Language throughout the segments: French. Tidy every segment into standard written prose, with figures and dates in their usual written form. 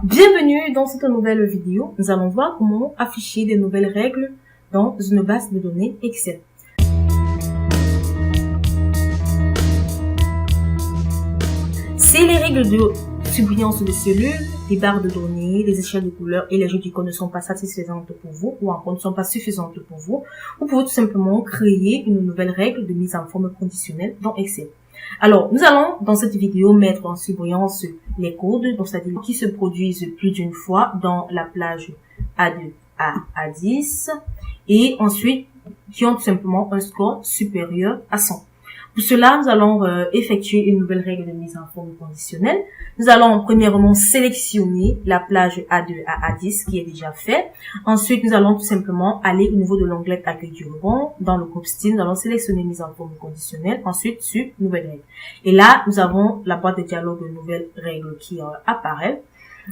Bienvenue dans cette nouvelle vidéo. Nous allons voir comment afficher des nouvelles règles dans une base de données Excel. Si les règles de surbrillance de cellules, les barres de données, les échelles de couleurs et les jeux d'icônes ne sont pas satisfaisantes pour vous ou encore ne sont pas suffisantes pour vous, vous pouvez tout simplement créer une nouvelle règle de mise en forme conditionnelle dans Excel. Alors, nous allons dans cette vidéo mettre en surbrillance les codes, donc c'est-à-dire qui se produisent plus d'une fois dans la plage A2 à A10 et ensuite qui ont tout simplement un score supérieur à 100. Pour cela, nous allons effectuer une nouvelle règle de mise en forme conditionnelle. Nous allons premièrement sélectionner la plage A2 à A10 qui est déjà fait. Ensuite, nous allons tout simplement aller au niveau de l'onglet accueil du ruban. Dans le groupe style, nous allons sélectionner mise en forme conditionnelle. Ensuite, sur nouvelle règle. Et là, nous avons la boîte de dialogue de nouvelles règles qui apparaît.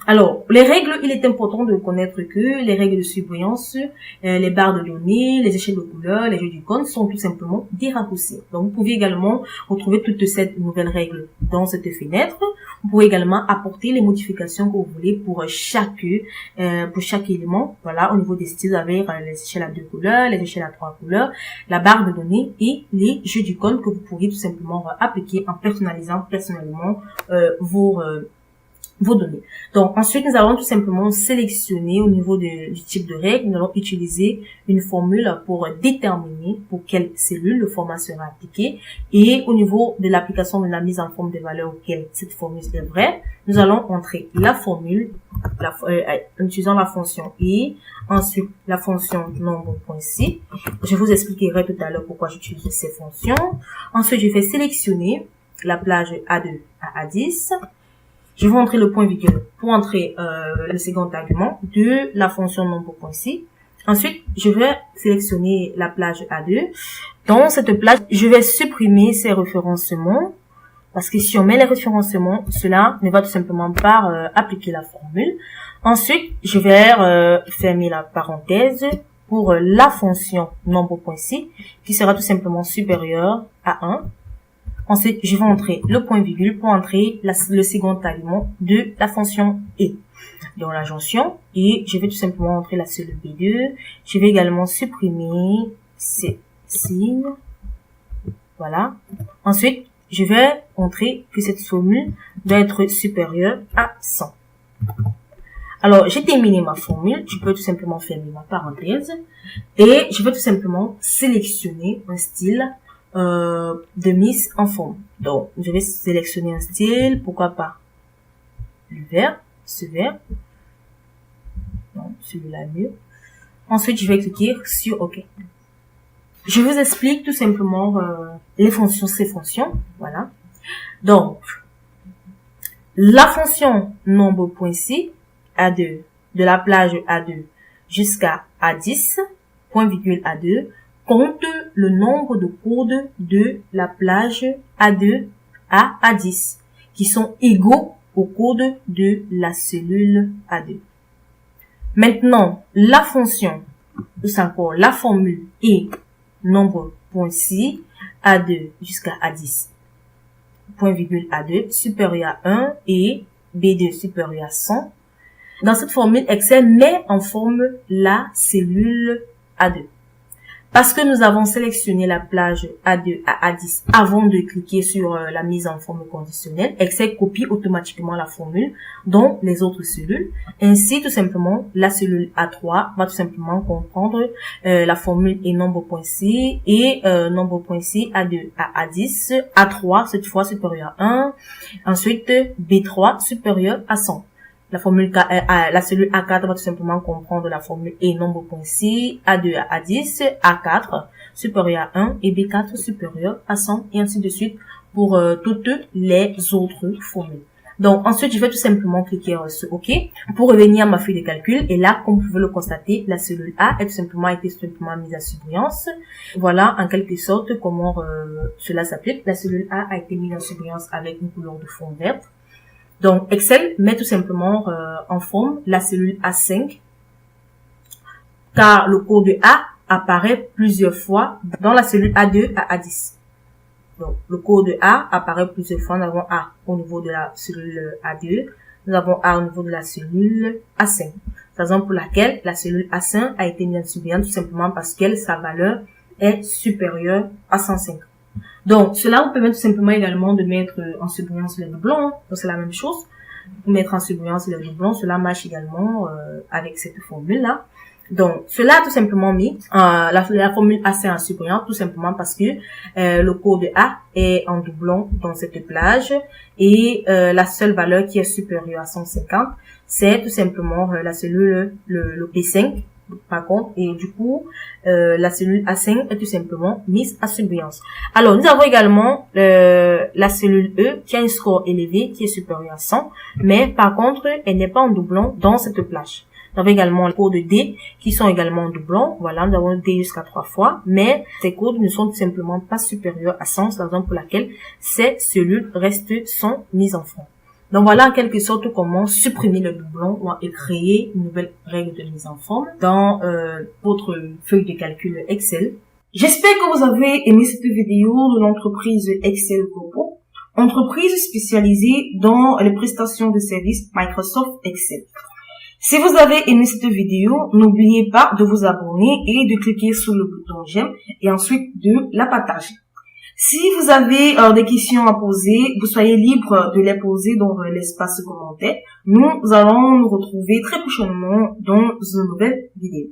Alors, les règles, il est important de connaître que les règles de surbrillance, les barres de données, les échelles de couleurs, les jeux d'icônes sont tout simplement des raccourcis. Donc, vous pouvez également retrouver toutes ces nouvelles règles dans cette fenêtre. Vous pouvez également apporter les modifications que vous voulez pour chaque élément. Voilà, au niveau des styles avec les échelles à 2 couleurs, les échelles à 3 couleurs, la barre de données et les jeux d'icônes que vous pourrez tout simplement appliquer en personnalisant personnellement vos données. Donc, ensuite, nous allons tout simplement sélectionner au niveau du type de règle. Nous allons utiliser une formule pour déterminer pour quelle cellule le format sera appliqué. Et au niveau de l'application de la mise en forme des valeurs auxquelles cette formule est vraie, nous allons entrer la formule en utilisant la fonction i, ensuite la fonction nombre.c. Je vous expliquerai tout à l'heure pourquoi j'utilise ces fonctions. Ensuite, je vais sélectionner la plage A2 à A10. Je vais entrer le point virgule pour entrer le second argument de la fonction nombre.c. Ensuite, je vais sélectionner la plage A2. Dans cette plage, je vais supprimer ces référencements parce que si on met les référencements, cela ne va tout simplement pas appliquer la formule. Ensuite, je vais fermer la parenthèse pour la fonction nombre.c qui sera tout simplement supérieure à 1. Ensuite, je vais entrer le point virgule pour entrer le second argument de la fonction et dans la jonction. Et je vais tout simplement entrer la cellule B2. Je vais également supprimer ces signes. Voilà. Ensuite, je vais entrer que cette formule doit être supérieure à 100. Alors, j'ai terminé ma formule. Je peux tout simplement fermer ma parenthèse. Et je vais tout simplement sélectionner un style de mise en forme. Donc, je vais sélectionner un style, pourquoi pas le vert, ce vert. Non, celui-là mieux. Ensuite, je vais cliquer sur OK. Je vous explique tout simplement les fonctions, ces fonctions. Voilà. Donc, la fonction nombre.c A2 de la plage A2 jusqu'à A10, point virgule A2, compte le nombre de codes de la plage A2 à A10 qui sont égaux aux codes de la cellule A2. Maintenant, la fonction, c'est encore la formule et nombre.c A2 jusqu'à A10, point virgule A2 supérieur à 1 et B2 supérieur à 100. Dans cette formule, Excel met en forme la cellule A2. Parce que nous avons sélectionné la plage A2 à A10 avant de cliquer sur la mise en forme conditionnelle, Excel copie automatiquement la formule dans les autres cellules. Ainsi, tout simplement, la cellule A3 va tout simplement comprendre la formule et nombre.c et nombre.c A2 à A10, A3 cette fois supérieur à 1, ensuite B3 supérieur à 100. La cellule A4 va tout simplement comprendre la formule et nombre.c, A2 à A10, A4 supérieur à 1 et B4 supérieur à 100 et ainsi de suite pour toutes les autres formules. Donc ensuite, je vais tout simplement cliquer sur OK pour revenir à ma feuille de calcul et là, comme vous pouvez le constater, la cellule A est tout simplement mise à surbrillance. Voilà en quelque sorte comment cela s'applique. La cellule A a été mise en surbrillance avec une couleur de fond verte. Donc, Excel met tout simplement en forme la cellule A5 car le code A apparaît plusieurs fois dans la cellule A2 à A10. Donc, le code A apparaît plusieurs fois. Nous avons A au niveau de la cellule A2, nous avons A au niveau de la cellule A5. Raison pour laquelle la cellule A5 a été mise en surbrillance tout simplement parce que sa valeur est supérieure à 150. Donc, cela vous permet tout simplement également de mettre en surbrillance les doublons. Donc, c'est la même chose. Mettre en surbrillance les doublons, cela marche également avec cette formule-là. Donc, cela a tout simplement mis la formule A5 en surbrillance tout simplement parce que le code A est en doublon dans cette plage et la seule valeur qui est supérieure à 150, c'est tout simplement la cellule, le P5 par contre, et du coup, la cellule A5 est tout simplement mise à surbrillance. Alors, nous avons également la cellule E qui a un score élevé, qui est supérieur à 100, mais par contre, elle n'est pas en doublon dans cette plage. Nous avons également les codes D qui sont également en doublon. Voilà, nous avons D jusqu'à 3 fois, mais ces codes ne sont tout simplement pas supérieurs à 100, c'est la raison pour laquelle ces cellules restent sans mise en forme. Donc voilà en quelque sorte comment supprimer le doublon et créer une nouvelle règle de mise en forme dans votre feuille de calcul Excel. J'espère que vous avez aimé cette vidéo de l'entreprise Excel Corpo, entreprise spécialisée dans les prestations de services Microsoft Excel. Si vous avez aimé cette vidéo, n'oubliez pas de vous abonner et de cliquer sur le bouton j'aime et ensuite de la partager. Si vous avez des questions à poser, vous soyez libre de les poser dans l'espace commentaire. Nous allons nous retrouver très prochainement dans une nouvelle vidéo.